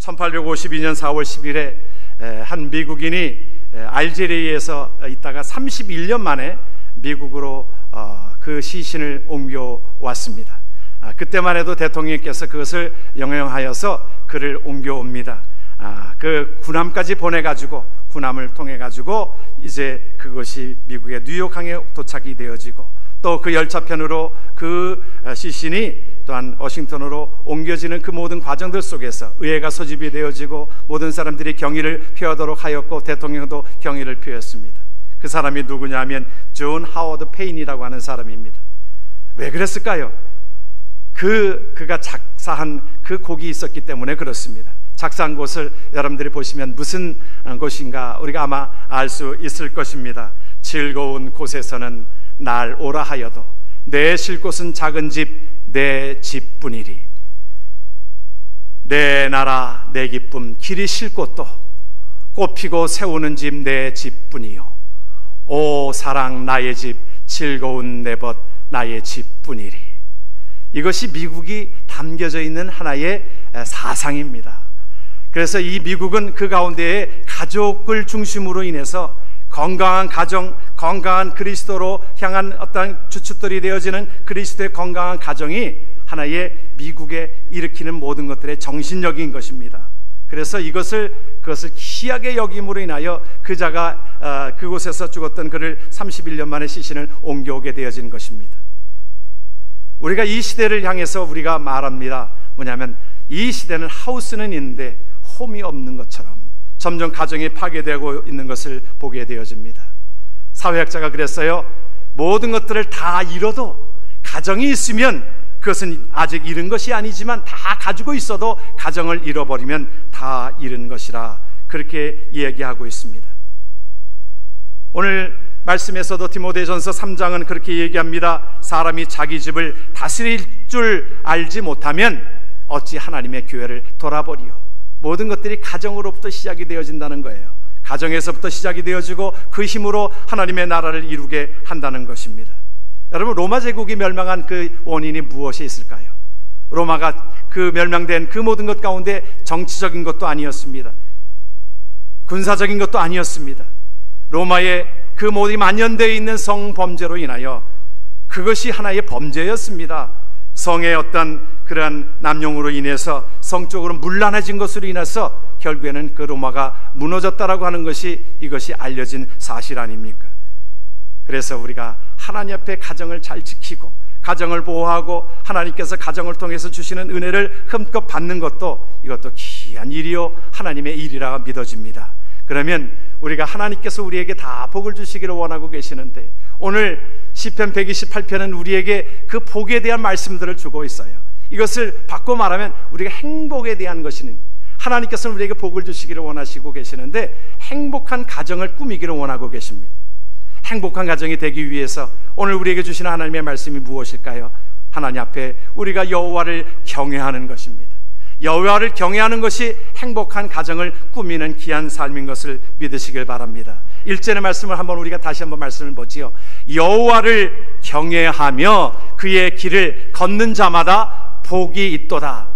1852년 4월 10일에 한 미국인이 알제리에서 있다가 31년 만에 미국으로 그 시신을 옮겨왔습니다. 그때만 해도 대통령께서 그것을 영향하여서 그를 옮겨옵니다. 그 군함까지 보내가지고, 군함을 통해가지고 이제 그것이 미국의 뉴욕항에 도착이 되어지고, 또 그 열차편으로 그 시신이 또한 워싱턴으로 옮겨지는 그 모든 과정들 속에서 의회가 소집이 되어지고 모든 사람들이 경의를 표하도록 하였고, 대통령도 경의를 표했습니다. 그 사람이 누구냐 하면 존 하워드 페인이라고 하는 사람입니다. 왜 그랬을까요? 그가 작사한 그 곡이 있었기 때문에 그렇습니다. 작사한 곳을 여러분들이 보시면 무슨 곳인가 우리가 아마 알 수 있을 것입니다. 즐거운 곳에서는 날 오라 하여도 내 쉴 곳은 작은 집 내 집뿐이리. 내 나라 내 기쁨 길이 쉴 곳도 꽃피고 세우는 집 내 집뿐이요. 오 사랑 나의 집 즐거운 내 벗 나의 집뿐이리. 이것이 미국이 담겨져 있는 하나의 사상입니다. 그래서 이 미국은 그 가운데에 가족을 중심으로 인해서 건강한 가정, 건강한 그리스도로 향한 어떤 주춧돌이 되어지는 그리스도의 건강한 가정이 하나의 미국에 일으키는 모든 것들의 정신력인 것입니다. 그래서 그것을 희하게 여김으로 인하여 그자가 그곳에서 죽었던 그를 31년 만에 시신을 옮겨오게 되어진 것입니다. 우리가 이 시대를 향해서 우리가 말합니다. 뭐냐면 이 시대는 하우스는 있는데 홈이 없는 것처럼 점점 가정이 파괴되고 있는 것을 보게 되어집니다. 사회학자가 그랬어요. 모든 것들을 다 잃어도 가정이 있으면 그것은 아직 잃은 것이 아니지만 다 가지고 있어도 가정을 잃어버리면 다 잃은 것이라 그렇게 이야기하고 있습니다. 오늘 말씀에서도 디모데전서 3장은 그렇게 얘기합니다. 사람이 자기 집을 다스릴 줄 알지 못하면 어찌 하나님의 교회를 돌아버리요. 모든 것들이 가정으로부터 시작이 되어진다는 거예요. 가정에서부터 시작이 되어지고 그 힘으로 하나님의 나라를 이루게 한다는 것입니다. 여러분, 로마 제국이 멸망한 그 원인이 무엇이 있을까요? 로마가 그 멸망된 그 모든 것 가운데 정치적인 것도 아니었습니다. 군사적인 것도 아니었습니다. 로마의 그 모든 만연되어 있는 성범죄로 인하여 그것이 하나의 범죄였습니다. 성의 어떤 그러한 남용으로 인해서 성적으로 문란해진 것으로 인해서 결국에는 그 로마가 무너졌다라고 하는 것이 이것이 알려진 사실 아닙니까? 그래서 우리가 하나님 앞에 가정을 잘 지키고 가정을 보호하고 하나님께서 가정을 통해서 주시는 은혜를 흠껏 받는 것도 이것도 귀한 일이요 하나님의 일이라 믿어집니다. 그러면 우리가 하나님께서 우리에게 다 복을 주시기를 원하고 계시는데 오늘 시편 128편은 우리에게 그 복에 대한 말씀들을 주고 있어요. 이것을 바꿔 말하면 우리가 행복에 대한 것이는 하나님께서는 우리에게 복을 주시기를 원하시고 계시는데 행복한 가정을 꾸미기를 원하고 계십니다. 행복한 가정이 되기 위해서 오늘 우리에게 주시는 하나님의 말씀이 무엇일까요? 하나님 앞에 우리가 여호와를 경외하는 것입니다. 여호와를 경외하는 것이 행복한 가정을 꾸미는 귀한 삶인 것을 믿으시길 바랍니다. 1절의 말씀을 한번 우리가 다시 한번 말씀을 보지요. 여호와를 경외하며 그의 길을 걷는 자마다 복이 있도다.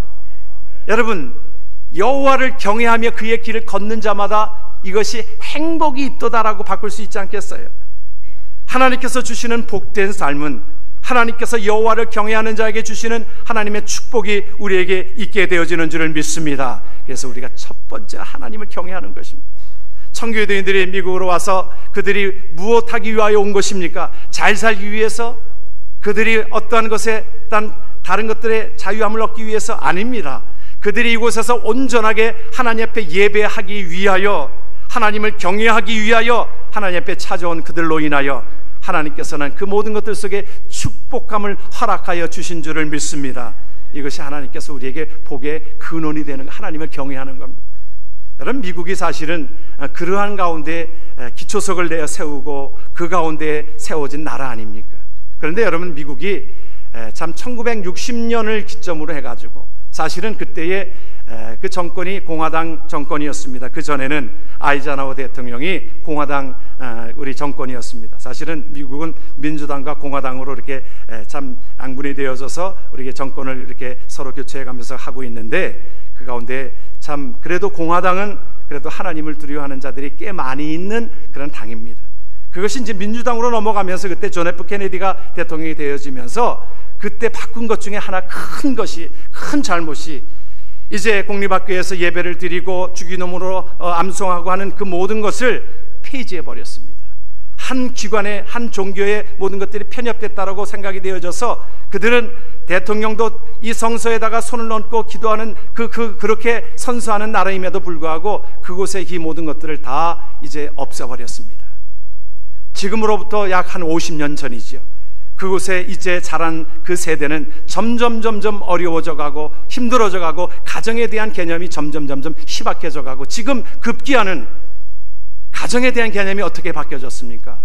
여러분, 여호와를 경외하며 그의 길을 걷는 자마다 이것이 행복이 있도다라고 바꿀 수 있지 않겠어요? 하나님께서 주시는 복된 삶은 하나님께서 여호와를 경외하는 자에게 주시는 하나님의 축복이 우리에게 있게 되어지는 줄을 믿습니다. 그래서 우리가 첫 번째 하나님을 경외하는 것입니다. 청교도인들이 미국으로 와서 그들이 무엇하기 위하여 온 것입니까? 잘 살기 위해서? 그들이 어떠한 것에 다른 것들의 자유함을 얻기 위해서? 아닙니다. 그들이 이곳에서 온전하게 하나님 앞에 예배하기 위하여, 하나님을 경외하기 위하여 하나님 앞에 찾아온 그들로 인하여 하나님께서는 그 모든 것들 속에 축복함을 허락하여 주신 줄을 믿습니다. 이것이 하나님께서 우리에게 복의 근원이 되는 하나님을 경외하는 겁니다. 여러분, 미국이 사실은 그러한 가운데 기초석을 내어 세우고 그 가운데 세워진 나라 아닙니까? 그런데 여러분, 미국이 참 1960년을 기점으로 해가지고 사실은 그때의 그 정권이 공화당 정권이었습니다. 그 전에는 아이젠하워 대통령이 공화당 우리 정권이었습니다. 사실은 미국은 민주당과 공화당으로 이렇게 참 양분이 되어져서 우리의 정권을 이렇게 서로 교체해가면서 하고 있는데 그 가운데 참 참 그래도 공화당은 그래도 하나님을 두려워하는 자들이 꽤 많이 있는 그런 당입니다. 그것이 이제 민주당으로 넘어가면서 그때 존 F 케네디가 대통령이 되어지면서 그때 바꾼 것 중에 하나 큰 잘못이 이제 공립학교에서 예배를 드리고 주기도문으로 암송하고 하는 그 모든 것을 폐지해 버렸습니다. 한 기관에 한 종교의 모든 것들이 편협됐다라고 생각이 되어져서 그들은 대통령도 이 성서에다가 손을 얹고 기도하는 그렇게 선서하는 나라임에도 불구하고 그곳에 이 모든 것들을 다 이제 없애버렸습니다. 지금으로부터 약 한 50년 전이지요. 그곳에 이제 자란 그 세대는 점점 어려워져 가고 힘들어져 가고 가정에 대한 개념이 점점 희박해져 가고 지금 급기야는 가정에 대한 개념이 어떻게 바뀌어졌습니까?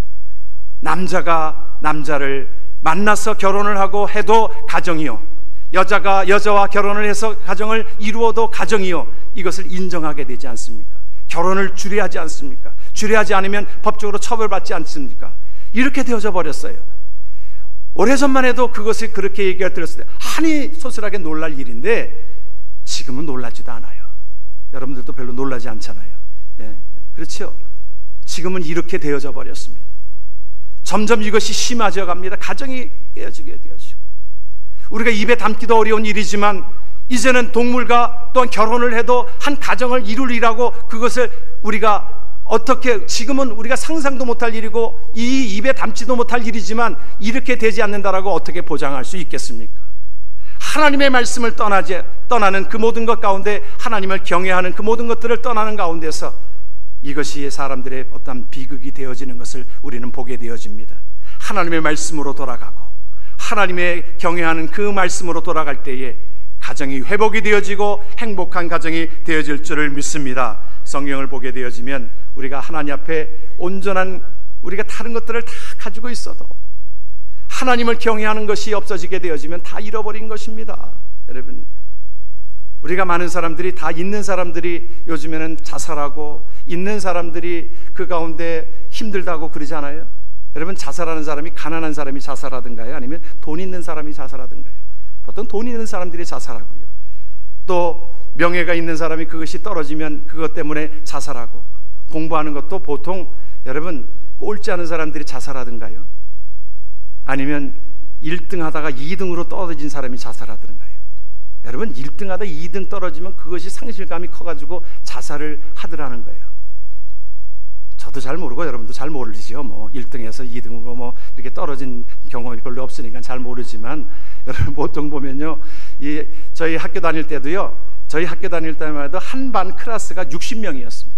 남자가 남자를 만나서 결혼을 하고 해도 가정이요, 여자가 여자와 결혼을 해서 가정을 이루어도 가정이요, 이것을 인정하게 되지 않습니까? 결혼을 주례하지 않습니까? 주례하지 않으면 법적으로 처벌받지 않습니까? 이렇게 되어져 버렸어요. 오래전만 해도 그것을 그렇게 얘기가 들었을 때 아니 소설하게 놀랄 일인데 지금은 놀라지도 않아요. 여러분들도 별로 놀라지 않잖아요. 예, 그렇죠? 지금은 이렇게 되어져 버렸습니다. 점점 이것이 심해져 갑니다. 가정이 깨어지게 되어지고, 우리가 입에 담기도 어려운 일이지만 이제는 동물과 또한 결혼을 해도 한 가정을 이루리라고 그것을 우리가 어떻게, 지금은 우리가 상상도 못할 일이고 이 입에 담지도 못할 일이지만 이렇게 되지 않는다라고 어떻게 보장할 수 있겠습니까? 하나님의 말씀을 떠나는 그 모든 것 가운데, 하나님을 경외하는 그 모든 것들을 떠나는 가운데서 이것이 사람들의 어떤 비극이 되어지는 것을 우리는 보게 되어집니다. 하나님의 말씀으로 돌아가고 하나님의 경외하는 그 말씀으로 돌아갈 때에 가정이 회복이 되어지고 행복한 가정이 되어질 줄을 믿습니다. 성경을 보게 되어지면 우리가 하나님 앞에 온전한, 우리가 다른 것들을 다 가지고 있어도 하나님을 경외하는 것이 없어지게 되어지면 다 잃어버린 것입니다. 여러분, 우리가 많은 사람들이, 다 있는 사람들이 요즘에는 자살하고 있는 사람들이 그 가운데 힘들다고 그러잖아요. 여러분, 자살하는 사람이 가난한 사람이 자살하든가요? 아니면 돈 있는 사람이 자살하든가요? 보통 돈 있는 사람들이 자살하고요. 또 명예가 있는 사람이 그것이 떨어지면 그것 때문에 자살하고, 공부하는 것도 보통 여러분 꼴찌 하는 사람들이 자살하든가요? 아니면 1등 하다가 2등으로 떨어진 사람이 자살하든가요? 여러분, 1등 하다 2등 떨어지면 그것이 상실감이 커가지고 자살을 하더라는 거예요. 저도 잘 모르고 여러분도 잘 모르죠. 뭐 1등에서 2등으로 뭐 이렇게 떨어진 경험이 별로 없으니까 잘 모르지만, 여러분 보통 보면요, 저희 학교 다닐 때도요, 저희 학교 다닐 때만 해도 한 반 클래스가 60명이었습니다.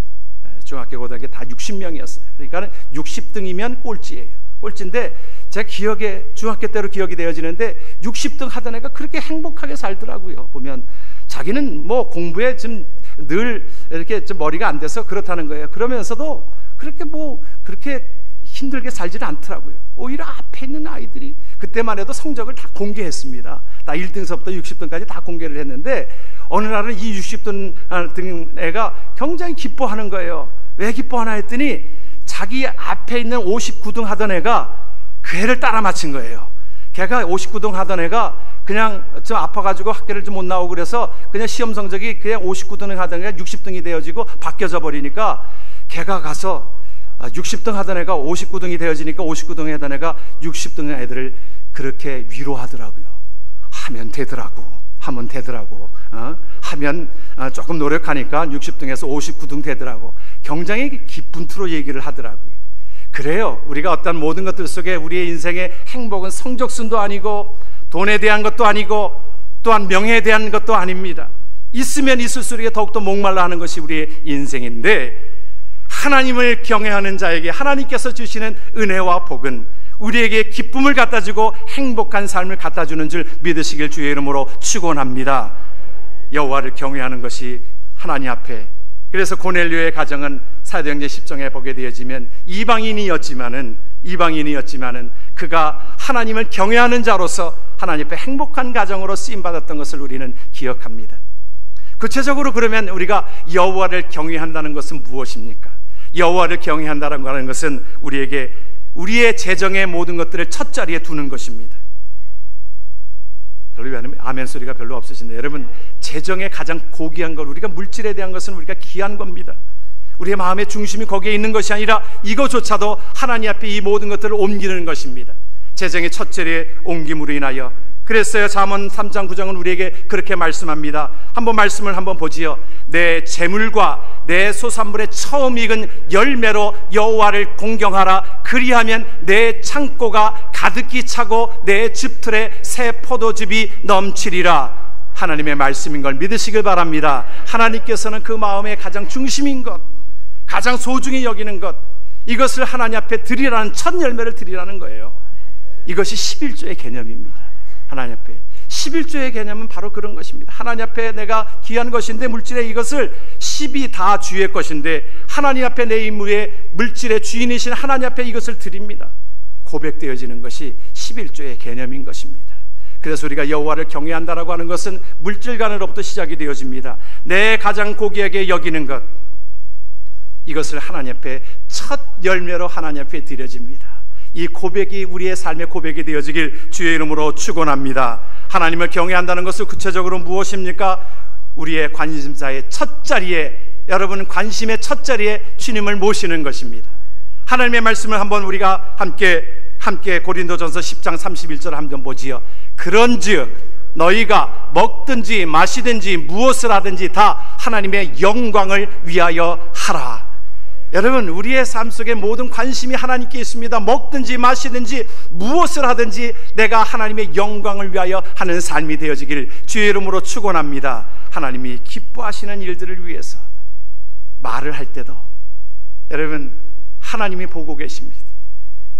중학교 고등학교 다 60명이었어요. 그러니까 60등이면 꼴찌예요. 꼴찌인데 제 기억에, 중학교 때로 기억이 되어지는데 60등 하던 애가 그렇게 행복하게 살더라고요. 보면 자기는 뭐 공부에 좀 늘 이렇게 좀 머리가 안 돼서 그렇다는 거예요. 그러면서도 그렇게 힘들게 살지는 않더라고요. 오히려 앞에 있는 아이들이, 그때만 해도 성적을 다 공개했습니다. 다 1등서부터 60등까지 다 공개를 했는데 어느 날은 이 60등 애가 굉장히 기뻐하는 거예요. 왜 기뻐하나 했더니 자기 앞에 있는 59등 하던 애가 그 애를 따라 맞힌 거예요. 걔가 59등 하던 애가 그냥 좀 아파가지고 학교를 좀 못 나오고 그래서 그냥 시험 성적이 그냥 59등 하던 애가 60등이 되어지고 바뀌어져 버리니까 걔가 가서 60등 하던 애가 59등이 되어지니까 59등 하던 애가 60등 애들을 그렇게 위로하더라고요. 하면 되더라고. 하면 조금 노력하니까 60등에서 59등 되더라고. 굉장히 기쁜 투로 얘기를 하더라고요. 그래요. 우리가 어떤 모든 것들 속에 우리의 인생의 행복은 성적순도 아니고 돈에 대한 것도 아니고 또한 명예에 대한 것도 아닙니다. 있으면 있을수록 더욱더 목말라 하는 것이 우리의 인생인데, 하나님을 경외하는 자에게 하나님께서 주시는 은혜와 복은 우리에게 기쁨을 갖다주고 행복한 삶을 갖다주는 줄 믿으시길 주의 이름으로 축원합니다. 여호와를 경외하는 것이 하나님 앞에, 그래서 고넬료의 가정은 사도행전 10장에 보게 되어지면 이방인이었지만은 그가 하나님을 경외하는 자로서 하나님 앞에 행복한 가정으로 쓰임받았던 것을 우리는 기억합니다. 구체적으로 그러면 우리가 여호와를 경외한다는 것은 무엇입니까? 여호와를 경외한다는 것은 우리에게 우리의 재정의 모든 것들을 첫 자리에 두는 것입니다. 별로 아멘 소리가 별로 없으신데, 여러분, 재정의 가장 고귀한 것, 우리가 물질에 대한 것은 우리가 귀한 겁니다. 우리의 마음의 중심이 거기에 있는 것이 아니라 이거조차도 하나님 앞에 이 모든 것들을 옮기는 것입니다. 재정의 첫째의 옮김으로 인하여. 그랬어요. 잠언 3장 9장은 우리에게 그렇게 말씀합니다. 한번 말씀을 한번 보지요. 내 재물과 내 소산물의 처음 익은 열매로 여호와를 공경하라. 그리하면 내 창고가 가득히 차고 내 즙틀에 새 포도즙이 넘치리라. 하나님의 말씀인 걸 믿으시길 바랍니다. 하나님께서는 그 마음의 가장 중심인 것, 가장 소중히 여기는 것, 이것을 하나님 앞에 드리라는, 첫 열매를 드리라는 거예요. 이것이 11조의 개념입니다. 하나님 앞에 11조의 개념은 바로 그런 것입니다. 하나님 앞에 내가 귀한 것인데, 물질의 이것을 10이 다 주의 것인데 하나님 앞에 내 인물의 물질의 주인이신 하나님 앞에 이것을 드립니다. 고백되어지는 것이 11조의 개념인 것입니다. 그래서 우리가 여호와를 경외한다라고 하는 것은 물질관으로부터 시작이 되어집니다. 내 가장 고귀하게 여기는 것, 이것을 하나님 앞에 첫 열매로 하나님 앞에 드려집니다. 이 고백이 우리의 삶의 고백이 되어지길 주의 이름으로 축원합니다. 하나님을 경외한다는 것은 구체적으로 무엇입니까? 우리의 관심사의 첫 자리에, 여러분 관심의 첫 자리에 주님을 모시는 것입니다. 하나님의 말씀을 한번 우리가 함께 고린도전서 10장 31절을 한번 보지요. 그런즉 너희가 먹든지 마시든지 무엇을 하든지 다 하나님의 영광을 위하여 하라. 여러분, 우리의 삶 속에 모든 관심이 하나님께 있습니다. 먹든지 마시든지 무엇을 하든지 내가 하나님의 영광을 위하여 하는 삶이 되어지길 주의 이름으로 축원합니다. 하나님이 기뻐하시는 일들을 위해서 말을 할 때도, 여러분, 하나님이 보고 계십니다.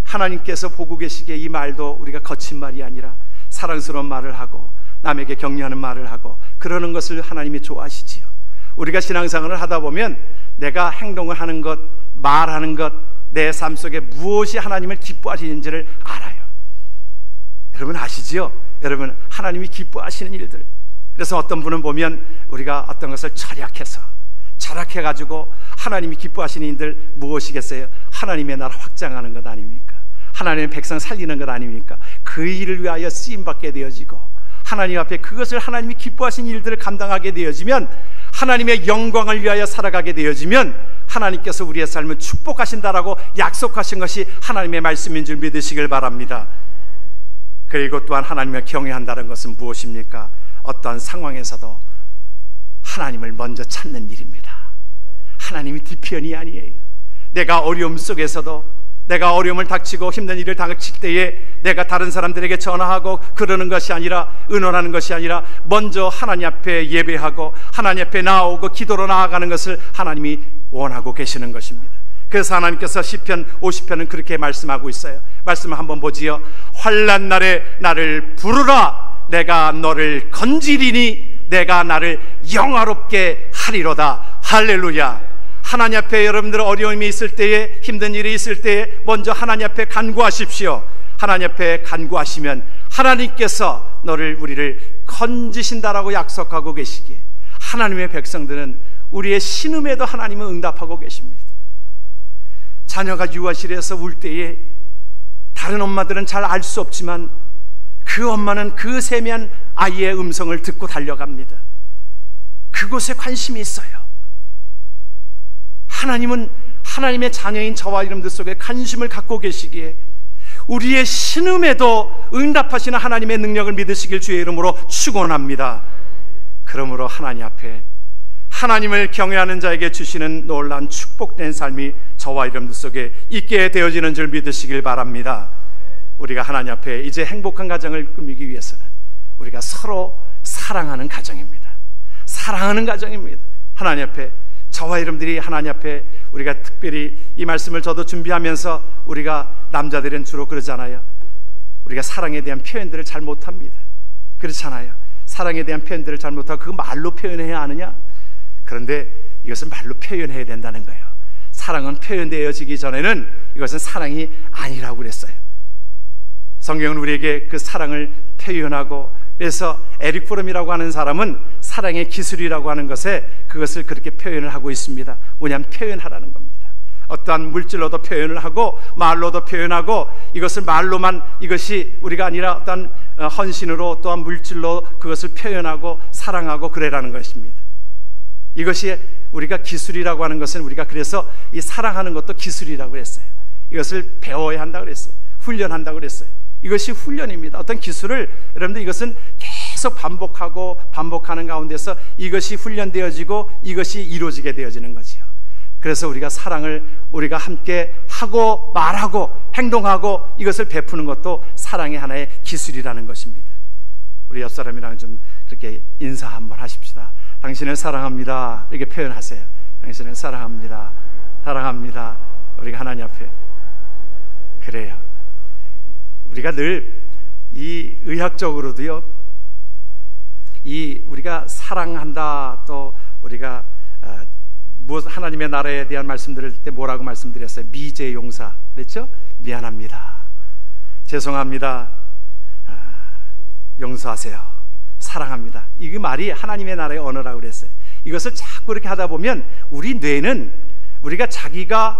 하나님께서 보고 계시기에 이 말도 우리가 거친 말이 아니라 사랑스러운 말을 하고 남에게 격려하는 말을 하고 그러는 것을 하나님이 좋아하시지요. 우리가 신앙생활을 하다 보면 내가 행동을 하는 것, 말하는 것, 내 삶 속에 무엇이 하나님을 기뻐하시는지를 알아요. 여러분 아시지요? 여러분, 하나님이 기뻐하시는 일들. 그래서 어떤 분은 보면 우리가 어떤 것을 절약해가지고 하나님이 기뻐하시는 일들 무엇이겠어요? 하나님의 나라 확장하는 것 아닙니까? 하나님의 백성 살리는 것 아닙니까? 그 일을 위하여 쓰임받게 되어지고 하나님 앞에 그것을 하나님이 기뻐하시는 일들을 감당하게 되어지면, 하나님의 영광을 위하여 살아가게 되어지면 하나님께서 우리의 삶을 축복하신다라고 약속하신 것이 하나님의 말씀인 줄 믿으시길 바랍니다. 그리고 또한 하나님을 경외한다는 것은 무엇입니까? 어떠한 상황에서도 하나님을 먼저 찾는 일입니다. 하나님이 뒤편이 아니에요. 내가 어려움 속에서도, 내가 어려움을 닥치고 힘든 일을 닥칠 때에 내가 다른 사람들에게 전화하고 그러는 것이 아니라, 의논하는 것이 아니라 먼저 하나님 앞에 예배하고 하나님 앞에 나오고 기도로 나아가는 것을 하나님이 원하고 계시는 것입니다. 그래서 하나님께서 시편 50편은 그렇게 말씀하고 있어요. 말씀을 한번 보지요. 환난 날에 나를 부르라. 내가 너를 건지리니 내가 나를 영화롭게 하리로다. 할렐루야. 하나님 앞에 여러분들 어려움이 있을 때에, 힘든 일이 있을 때에 먼저 하나님 앞에 간구하십시오. 하나님 앞에 간구하시면 하나님께서 우리를 건지신다라고 약속하고 계시기에, 하나님의 백성들은 우리의 신음에도 하나님은 응답하고 계십니다. 자녀가 유아실에서 울 때에 다른 엄마들은 잘 알 수 없지만 그 엄마는 그 세미한 아이의 음성을 듣고 달려갑니다. 그곳에 관심이 있어요. 하나님은 하나님의 자녀인 저와 여러분들 속에 관심을 갖고 계시기에 우리의 신음에도 응답하시는 하나님의 능력을 믿으시길 주의 이름으로 축원합니다. 그러므로 하나님 앞에 하나님을 경외하는 자에게 주시는 놀라운 축복된 삶이 저와 여러분들 속에 있게 되어지는 줄 믿으시길 바랍니다. 우리가 하나님 앞에 이제 행복한 가정을 꾸미기 위해서는 우리가 서로 사랑하는 가정입니다. 사랑하는 가정입니다. 하나님 앞에 저와 여러분들이 하나님 앞에 우리가 특별히 이 말씀을 저도 준비하면서, 우리가 남자들은 주로 그러잖아요. 우리가 사랑에 대한 표현들을 잘 못합니다. 그렇잖아요. 사랑에 대한 표현들을 잘 못하고 그거 말로 표현해야 하느냐? 그런데 이것은 말로 표현해야 된다는 거예요. 사랑은 표현되어지기 전에는 이것은 사랑이 아니라고 그랬어요. 성경은 우리에게 그 사랑을 표현하고, 그래서 에릭 프롬이라고 하는 사람은 사랑의 기술이라고 하는 것에 그것을 그렇게 표현을 하고 있습니다. 뭐냐면 표현하라는 겁니다. 어떠한 물질로도 표현을 하고 말로도 표현하고 이것을 말로만 이것이 우리가 아니라 어떠한 헌신으로 또한 물질로 그것을 표현하고 사랑하고 그래라는 것입니다. 이것이 우리가 기술이라고 하는 것은 우리가 그래서 이 사랑하는 것도 기술이라고 그랬어요. 이것을 배워야 한다고 그랬어요. 훈련한다고 그랬어요. 이것이 훈련입니다. 어떤 기술을 여러분들 이것은 계속 반복하고 반복하는 가운데서 이것이 훈련되어지고 이것이 이루어지게 되어지는 거지요. 그래서 우리가 사랑을 우리가 함께 하고 말하고 행동하고 이것을 베푸는 것도 사랑의 하나의 기술이라는 것입니다. 우리 옆 사람이랑 좀 그렇게 인사 한번 하십시다. 당신을 사랑합니다. 이렇게 표현하세요. 당신을 사랑합니다. 사랑합니다. 우리가 하나님 앞에 그래요. 우리가 늘 이 의학적으로도요, 이 우리가 사랑한다, 또 우리가 하나님의 나라에 대한 말씀 들을 때 뭐라고 말씀드렸어요? 미제 용사, 그렇죠? 미안합니다, 죄송합니다, 용서하세요, 사랑합니다. 이 말이 하나님의 나라의 언어라고 그랬어요. 이것을 자꾸 이렇게 하다 보면 우리 뇌는 우리가 자기가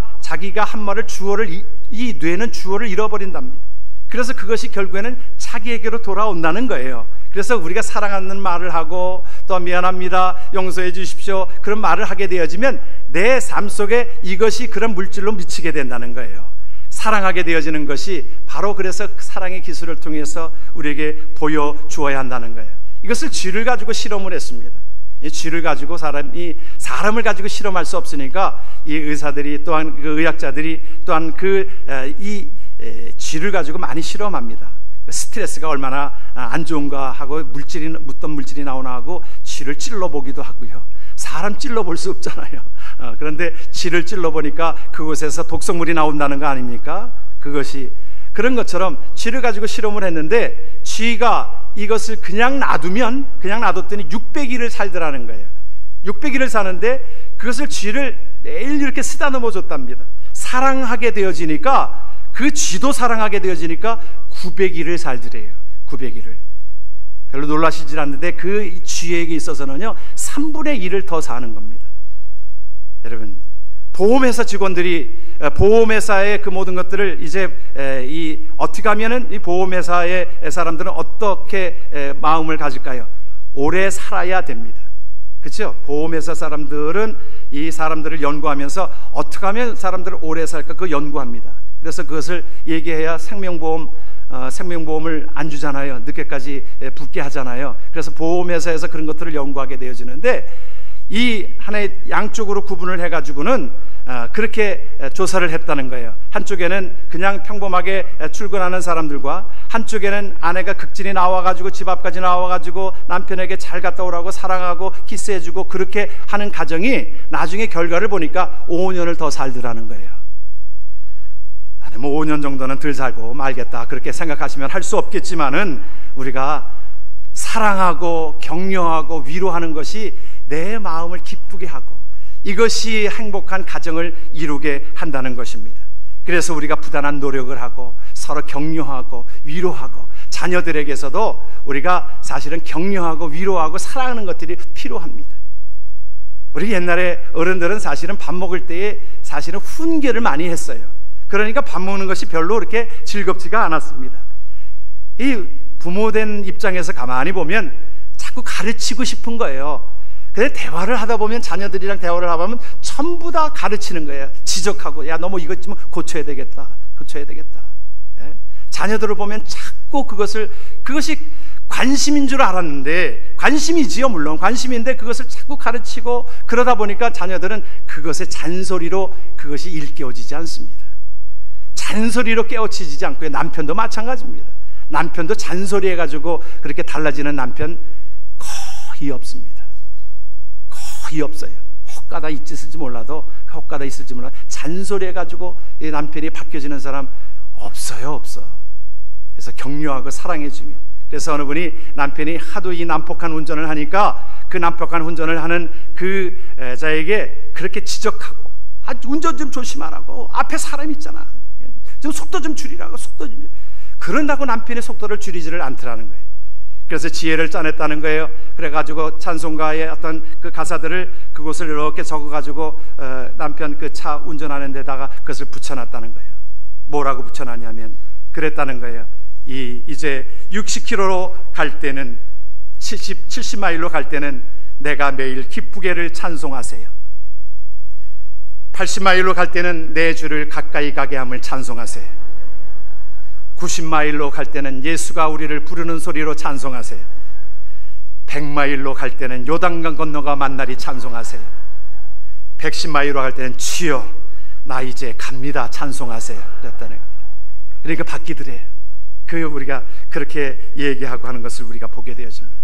한 말을 주어를 이 뇌는 주어를 잃어버린답니다. 그래서 그것이 결국에는 자기에게로 돌아온다는 거예요. 그래서 우리가 사랑하는 말을 하고 또 미안합니다, 용서해 주십시오, 그런 말을 하게 되어지면 내 삶 속에 이것이 그런 물질로 미치게 된다는 거예요. 사랑하게 되어지는 것이 바로 그래서 사랑의 기술을 통해서 우리에게 보여주어야 한다는 거예요. 이것을 쥐를 가지고 실험을 했습니다. 이 쥐를 가지고 사람을 가지고 실험할 수 없으니까 이 의사들이 또한 그 의학자들이 또한 이 쥐를 가지고 많이 실험합니다. 스트레스가 얼마나 안 좋은가 하고 묻던 물질이 나오나 하고 쥐를 찔러보기도 하고요. 사람 찔러볼 수 없잖아요. 그런데 쥐를 찔러보니까 그곳에서 독성물이 나온다는 거 아닙니까? 그것이 그런 것처럼 쥐를 가지고 실험을 했는데 쥐가 이것을 그냥 놔뒀더니 600일을 살더라는 거예요. 600일을 사는데 그것을 쥐를 매일 이렇게 쓰다듬어 줬답니다. 사랑하게 되어지니까 그 쥐도 사랑하게 되어지니까 900일을 살더래요. 900일을. 별로 놀라시질 않는데 그 쥐에게 있어서는요 3분의 1을 더 사는 겁니다. 여러분, 보험회사 직원들이 보험회사의 그 모든 것들을 이제 어떻게 하면은 이 보험회사의 사람들은 어떻게 마음을 가질까요? 오래 살아야 됩니다. 그렇죠? 보험회사 사람들은 이 사람들을 연구하면서 어떻게 하면 사람들을 오래 살까 그 연구합니다. 그래서 그것을 얘기해야 생명보험을 안 주잖아요. 늦게까지 붙게 하잖아요. 그래서 보험회사에서 그런 것들을 연구하게 되어지는데 이 하나의 양쪽으로 구분을 해가지고는 그렇게 조사를 했다는 거예요. 한쪽에는 그냥 평범하게 출근하는 사람들과 한쪽에는 아내가 극진히 나와가지고 집 앞까지 나와가지고 남편에게 잘 갔다 오라고 사랑하고 키스해주고 그렇게 하는 가정이 나중에 결과를 보니까 5년을 더 살더라는 거예요. 나는 뭐 5년 정도는 덜 살고 말겠다 그렇게 생각하시면 할 수 없겠지만은 우리가 사랑하고 격려하고 위로하는 것이 내 마음을 기쁘게 하고 이것이 행복한 가정을 이루게 한다는 것입니다. 그래서 우리가 부단한 노력을 하고 서로 격려하고 위로하고 자녀들에게서도 우리가 사실은 격려하고 위로하고 사랑하는 것들이 필요합니다. 우리 옛날에 어른들은 사실은 밥 먹을 때에 사실은 훈계를 많이 했어요. 그러니까 밥 먹는 것이 별로 그렇게 즐겁지가 않았습니다. 이 부모된 입장에서 가만히 보면 자꾸 가르치고 싶은 거예요. 근데 대화를 하다 보면 자녀들이랑 대화를 하다 보면 전부 다 가르치는 거예요. 지적하고 야 너 뭐 이것 좀 고쳐야 되겠다. 예? 자녀들을 보면 자꾸 그것이 관심인 줄 알았는데 관심이지요. 물론 관심인데 그것을 자꾸 가르치고 그러다 보니까 자녀들은 그것의 잔소리로 그것이 일깨워지지 않습니다. 잔소리로 깨우치지 않고요. 남편도 마찬가지입니다. 남편도 잔소리 해가지고 그렇게 달라지는 남편 거의 없습니다. 거의 없어요. 혹가다 있을지 몰라도 잔소리 해가지고 이 남편이 바뀌어지는 사람 없어요. 그래서 격려하고 사랑해주면, 그래서 어느 분이 남편이 하도 이 난폭한 운전을 하니까 그 난폭한 운전을 하는 그 자에게 그렇게 지적하고 운전 좀 조심하라고, 앞에 사람 있잖아, 좀 속도 좀 줄이라고, 속도 좀. 그런다고 남편의 속도를 줄이지를 않더라는 거예요. 그래서 지혜를 짜냈다는 거예요. 그래가지고 찬송가의 어떤 그 가사들을 그곳을 이렇게 적어가지고 남편 그 차 운전하는 데다가 그것을 붙여놨다는 거예요. 뭐라고 붙여놨냐면 그랬다는 거예요. 이제 60km로 갈 때는 70마일로 갈 때는 내가 매일 기쁘게를 찬송하세요. 80마일로 갈 때는 내 주를 가까이 가게 함을 찬송하세요. 90마일로 갈 때는 예수가 우리를 부르는 소리로 찬송하세요. 100마일로 갈 때는 요단강 건너가 만나리 찬송하세요. 110마일로 갈 때는 주여 나 이제 갑니다 찬송하세요. 그랬다는 거예요. 그러니까 바뀌더래요. 우리가 그렇게 얘기하고 하는 것을 우리가 보게 되어집니다.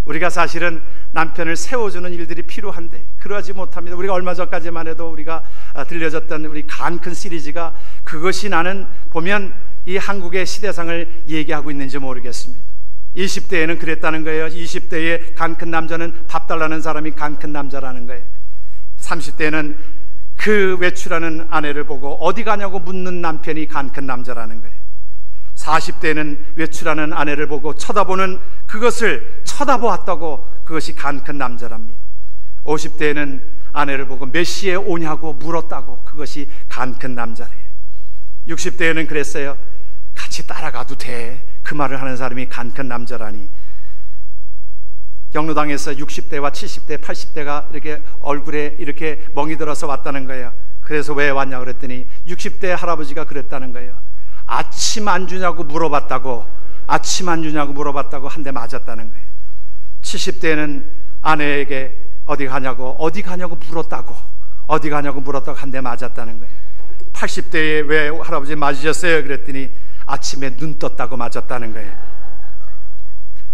우리가 사실은 남편을 세워주는 일들이 필요한데 그러하지 못합니다. 우리가 얼마 전까지만 해도 우리가 들려졌던 우리 간큰 시리즈가 그것이 나는 보면 이 한국의 시대상을 얘기하고 있는지 모르겠습니다. 20대에는 그랬다는 거예요. 20대의 간큰 남자는 밥 달라는 사람이 간큰 남자라는 거예요. 30대에는 그 외출하는 아내를 보고 어디 가냐고 묻는 남편이 간큰 남자라는 거예요. 40대에는 외출하는 아내를 보고 쳐다보는 그것을 쳐다보았다고 그것이 간큰 남자랍니다. 50대에는 아내를 보고 몇 시에 오냐고 물었다고 그것이 간큰 남자래요. 60대에는 그랬어요. 같이 따라가도 돼. 그 말을 하는 사람이 간큰 남자라니. 경로당에서 60대와 70대, 80대가 이렇게 얼굴에 이렇게 멍이 들어서 왔다는 거예요. 그래서 왜 왔냐 그랬더니 60대 할아버지가 그랬다는 거예요. 아침 안 주냐고 물어봤다고, 아침 안 주냐고 물어봤다고 한 대 맞았다는 거예요. 70대는 아내에게 어디 가냐고 물었다고, 어디 가냐고 물었다고 한 대 맞았다는 거예요. 80대에 왜 할아버지 맞으셨어요? 그랬더니 아침에 눈 떴다고 맞았다는 거예요.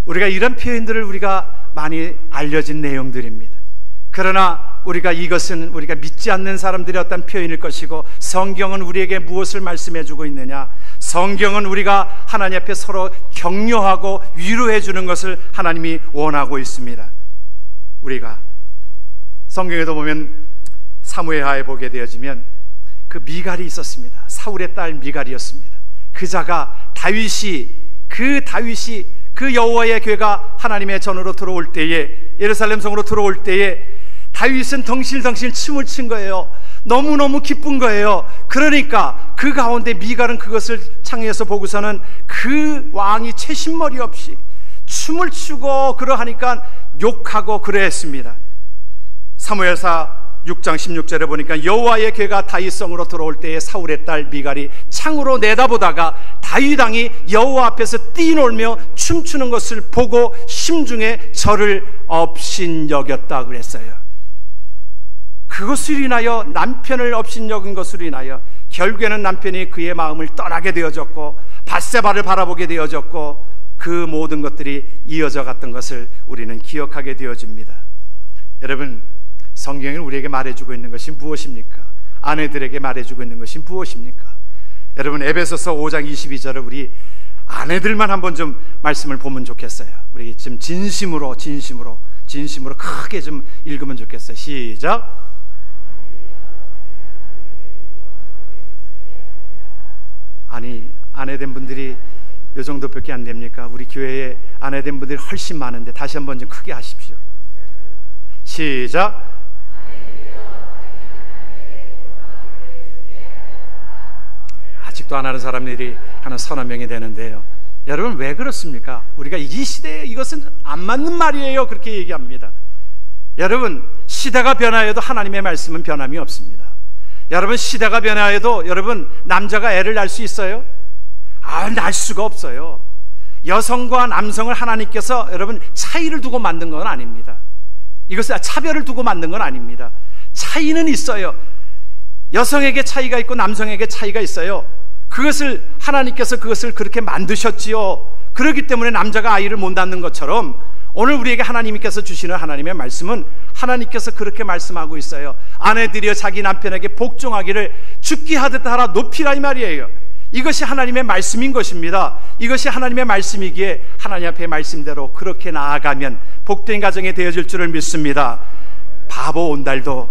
우리가 이런 표현들을 우리가 많이 알려진 내용들입니다. 그러나 이것은 우리가 믿지 않는 사람들의 어떤 표현일 것이고, 성경은 우리에게 무엇을 말씀해 주고 있느냐? 성경은 우리가 하나님 앞에 서로 격려하고 위로해 주는 것을 하나님이 원하고 있습니다. 우리가 성경에도 보면 사무엘하에 보게 되어지면 그 미갈이 있었습니다. 사울의 딸 미갈이었습니다. 그자가 다윗이 그 여호와의 궤가 하나님의 전으로 들어올 때에, 예루살렘 성으로 들어올 때에 다윗은 덩실덩실 춤을 춘 거예요. 너무너무 기쁜 거예요. 그러니까 그 가운데 미갈은 그것을 창에서 보고서는 그 왕이 채신머리 없이 춤을 추고 그러하니까 욕하고 그랬습니다. 사무엘사 6장 16절에 보니까 여호와의 궤가 다윗성으로 들어올 때에 사울의 딸 미갈이 창으로 내다보다가 다윗 왕이 여호와 앞에서 뛰놀며 춤추는 것을 보고 심중에 저를 업신여겼다 그랬어요. 그것으로 인하여, 남편을 업신여긴 것으로 인하여 결국에는 남편이 그의 마음을 떠나게 되어졌고 밧세바를 바라보게 되어졌고 그 모든 것들이 이어져 갔던 것을 우리는 기억하게 되어집니다. 여러분, 성경이 우리에게 말해주고 있는 것이 무엇입니까? 아내들에게 말해주고 있는 것이 무엇입니까? 여러분, 에베소서 5장 22절을 우리 아내들만 한번 좀 말씀을 보면 좋겠어요. 우리 지금 진심으로 크게 좀 읽으면 좋겠어요. 시작. 아니, 아내된 분들이 이 정도밖에 안 됩니까? 우리 교회에 아내된 분들이 훨씬 많은데 다시 한번 좀 크게 하십시오. 시작. 아직도 안 하는 사람들이 한 서너 명이 되는데요. 여러분, 왜 그렇습니까? 우리가 이 시대에 이것은 안 맞는 말이에요, 그렇게 얘기합니다. 여러분, 시대가 변화해도 하나님의 말씀은 변함이 없습니다. 여러분, 시대가 변화해도 여러분, 남자가 애를 낳을 수 있어요? 낳을 수가 없어요. 여성과 남성을 하나님께서 여러분 차이를 두고 만든 건 아닙니다. 이것은 차별을 두고 만든 건 아닙니다. 차이는 있어요. 여성에게 차이가 있고 남성에게 차이가 있어요. 그것을 하나님께서 그것을 그렇게 만드셨지요. 그렇기 때문에 남자가 아이를 못 낳는 것처럼 오늘 우리에게 하나님께서 주시는 하나님의 말씀은 하나님께서 그렇게 말씀하고 있어요. 아내들이여 자기 남편에게 복종하기를 죽게 하듯 하라 높이라, 이 말이에요. 이것이 하나님의 말씀인 것입니다. 이것이 하나님의 말씀이기에 하나님 앞에 말씀대로 그렇게 나아가면 복된 가정이 되어질 줄을 믿습니다. 바보 온달도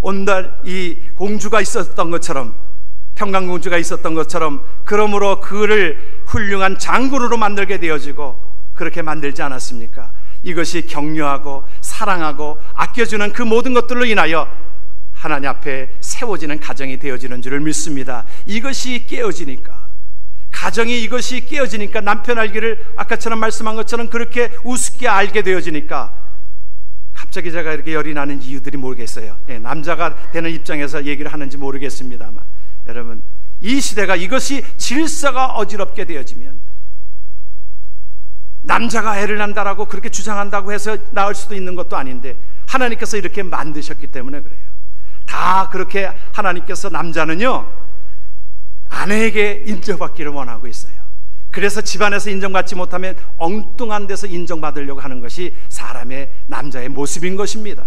온달 이 공주가 있었던 것처럼, 평강공주가 있었던 것처럼, 그러므로 그를 훌륭한 장군으로 만들게 되어지고 그렇게 만들지 않았습니까? 이것이 격려하고 사랑하고 아껴주는 그 모든 것들로 인하여 하나님 앞에 세워지는 가정이 되어지는 줄을 믿습니다. 이것이 깨어지니까, 가정이 이것이 깨어지니까, 남편 알기를 아까처럼 말씀한 것처럼 그렇게 우습게 알게 되어지니까 갑자기 제가 이렇게 열이 나는 이유들이 모르겠어요. 남자가 되는 입장에서 얘기를 하는지 모르겠습니다만, 여러분, 이 시대가 이것이 질서가 어지럽게 되어지면, 남자가 애를 낳는다라고 그렇게 주장한다고 해서 낳을 수도 있는 것도 아닌데 하나님께서 이렇게 만드셨기 때문에 그래요. 다 그렇게 하나님께서 남자는요, 아내에게 인정받기를 원하고 있어요. 그래서 집안에서 인정받지 못하면 엉뚱한 데서 인정받으려고 하는 것이 사람의, 남자의 모습인 것입니다.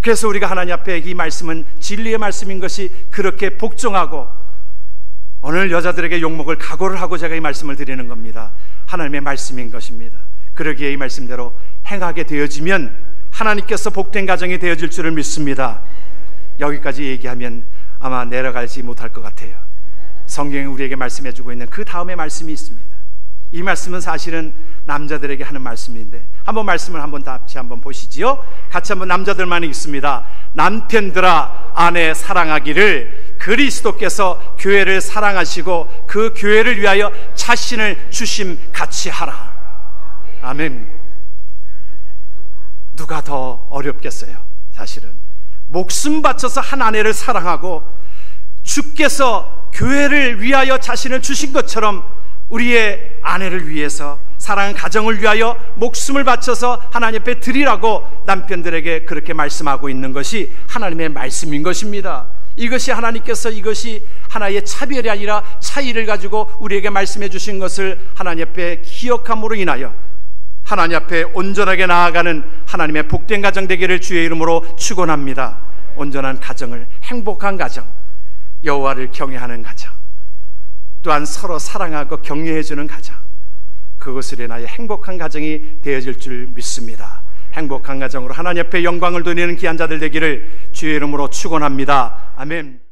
그래서 우리가 하나님 앞에 이 말씀은 진리의 말씀인 것이 그렇게 복종하고, 오늘 여자들에게 욕먹을 각오를 하고 제가 이 말씀을 드리는 겁니다. 하나님의 말씀인 것입니다. 그러기에 이 말씀대로 행하게 되어지면 하나님께서 복된 가정이 되어질 줄을 믿습니다. 여기까지 얘기하면 아마 내려가지 못할 것 같아요. 성경이 우리에게 말씀해주고 있는 그 다음에 말씀이 있습니다. 이 말씀은 사실은 남자들에게 하는 말씀인데, 한번 말씀을 다시 한번 보시지요. 같이 한번 남자들만 읽습니다. 남편들아, 아내 사랑하기를 그리스도께서 교회를 사랑하시고 그 교회를 위하여 자신을 주심같이 하라. 아멘. 누가 더 어렵겠어요? 사실은 목숨 바쳐서 한 아내를 사랑하고 주께서 교회를 위하여 자신을 주신 것처럼 우리의 아내를 위해서, 사랑하는 가정을 위하여 목숨을 바쳐서 하나님 앞에 드리라고 남편들에게 그렇게 말씀하고 있는 것이 하나님의 말씀인 것입니다. 이것이 하나님께서, 이것이 하나의 차별이 아니라 차이를 가지고 우리에게 말씀해 주신 것을 하나님 앞에 기억함으로 인하여 하나님 앞에 온전하게 나아가는 하나님의 복된 가정 되기를 주의 이름으로 축원합니다. 온전한 가정을, 행복한 가정, 여호와를 경외하는 가정, 또한 서로 사랑하고 격려해 주는 가정, 그것을 인하여 행복한 가정이 되어질 줄 믿습니다. 행복한 가정으로 하나님 앞에 영광을 돌리는 귀한 자들 되기를 주의 이름으로 축원합니다. 아멘.